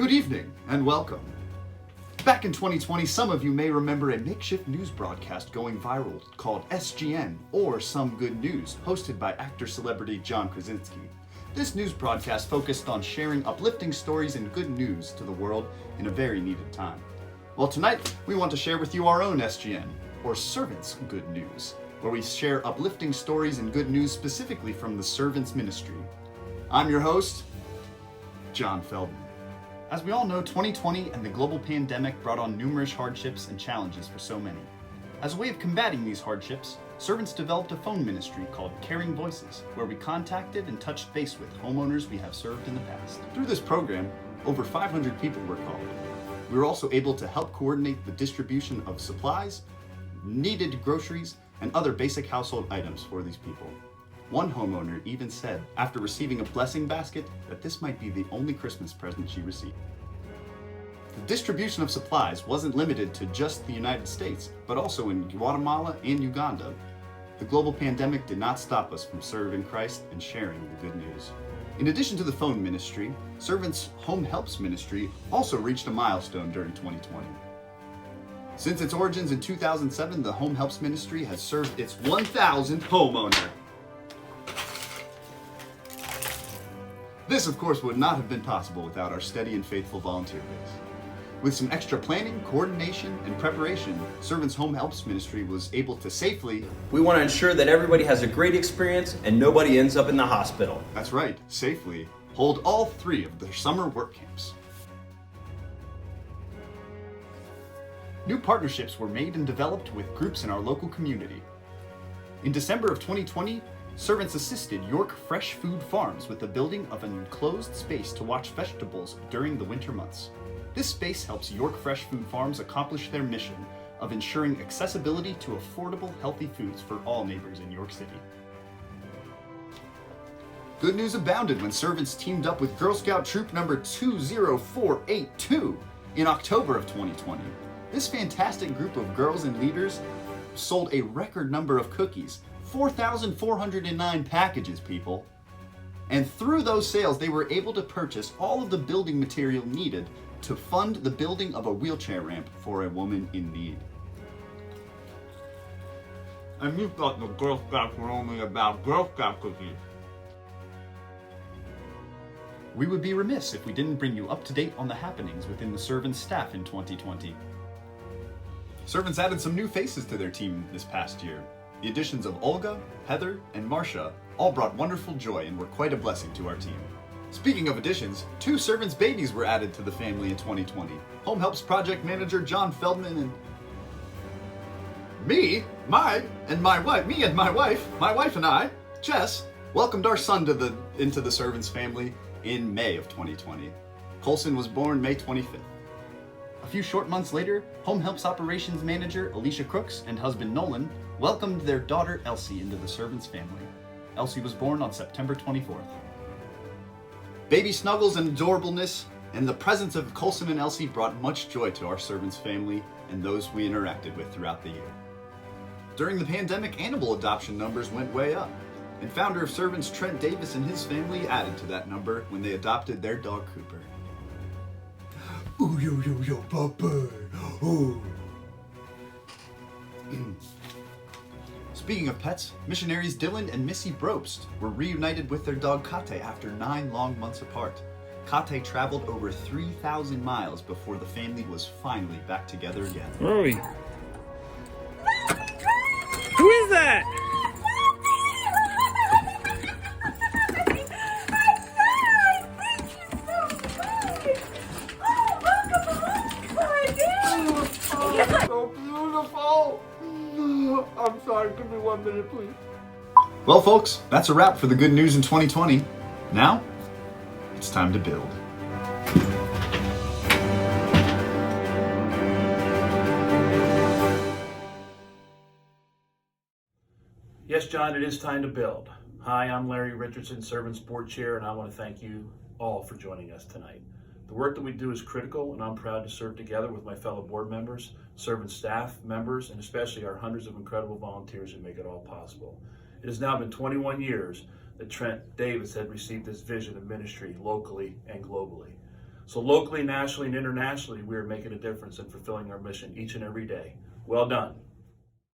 Good evening and welcome. Back in 2020, some of you may remember a makeshift news broadcast going viral called SGN, or Some Good News, hosted by actor celebrity John Krasinski. This news broadcast focused on sharing uplifting stories and good news to the world in a very needed time. Well, tonight we want to share with you our own SGN, or Servants Good News, where we share uplifting stories and good news specifically from the Servants Ministry. I'm your host, John Feldman. As we all know, 2020 and the global pandemic brought on numerous hardships and challenges for so many. As a way of combating these hardships, Servants developed a phone ministry called Caring Voices, where we contacted and touched base with homeowners we have served in the past. Through this program, over 500 people were called. We were also able to help coordinate the distribution of supplies, needed groceries, and other basic household items for these people. One homeowner even said, after receiving a blessing basket, that this might be the only Christmas present she received. The distribution of supplies wasn't limited to just the United States, but also in Guatemala and Uganda. The global pandemic did not stop us from serving Christ and sharing the good news. In addition to the phone ministry, Servants Home Helps Ministry also reached a milestone during 2020. Since its origins in 2007, the Home Helps Ministry has served its 1,000th homeowner. This, of course, would not have been possible without our steady and faithful volunteer base. With some extra planning, coordination, and preparation, Servants Home Helps Ministry was able to safely... We want to ensure that everybody has a great experience and nobody ends up in the hospital. That's right, safely hold all 3 of their summer work camps. New partnerships were made and developed with groups in our local community. In December of 2020, Servants assisted York Fresh Food Farms with the building of an enclosed space to watch vegetables during the winter months. This space helps York Fresh Food Farms accomplish their mission of ensuring accessibility to affordable, healthy foods for all neighbors in York City. Good news abounded when Servants teamed up with Girl Scout Troop number 20482 in October of 2020. This fantastic group of girls and leaders sold a record number of cookies, 4,409 packages, people. And through those sales, they were able to purchase all of the building material needed to fund the building of a wheelchair ramp for a woman in need. And you thought the Girl Scouts were only about Girl Scout cookies. We would be remiss if we didn't bring you up to date on the happenings within the Servants staff in 2020. Servants added some new faces to their team this past year. The additions of Olga, Heather, and Marcia all brought wonderful joy and were quite a blessing to our team. Speaking of additions, 2 Servants babies were added to the family in 2020. Home Helps Project Manager John Feldman and my wife and I, Jess, welcomed our son into the Servants family in May of 2020. Colson was born May 25th. A few short months later, Home Helps Operations Manager Alicia Crooks and husband Nolan welcomed their daughter Elsie into the Servants family. Elsie was born on September 24th. Baby snuggles and adorableness and the presence of Colson and Elsie brought much joy to our Servants family and those we interacted with throughout the year. During the pandemic, animal adoption numbers went way up, and founder of Servants Trent Davis and his family added to that number when they adopted their dog Cooper. Ooh, yo, papa. Ooh. Speaking of pets, missionaries Dylan and Missy Brobst were reunited with their dog Kate after 9 long months apart. Kate traveled over 3,000 miles before the family was finally back together again. Where are we? Who is that? So beautiful! I'm sorry, give me 1 minute, please. Well, folks, that's a wrap for the good news in 2020. Now, it's time to build. Yes, John, it is time to build. Hi, I'm Larry Richardson, Servants Board Chair, and I want to thank you all for joining us tonight. The work that we do is critical, and I'm proud to serve together with my fellow board members, servant staff members, and especially our hundreds of incredible volunteers who make it all possible. It has now been 21 years that Trent Davis had received this vision of ministry locally and globally. So locally, nationally, and internationally, we are making a difference and fulfilling our mission each and every day. Well done.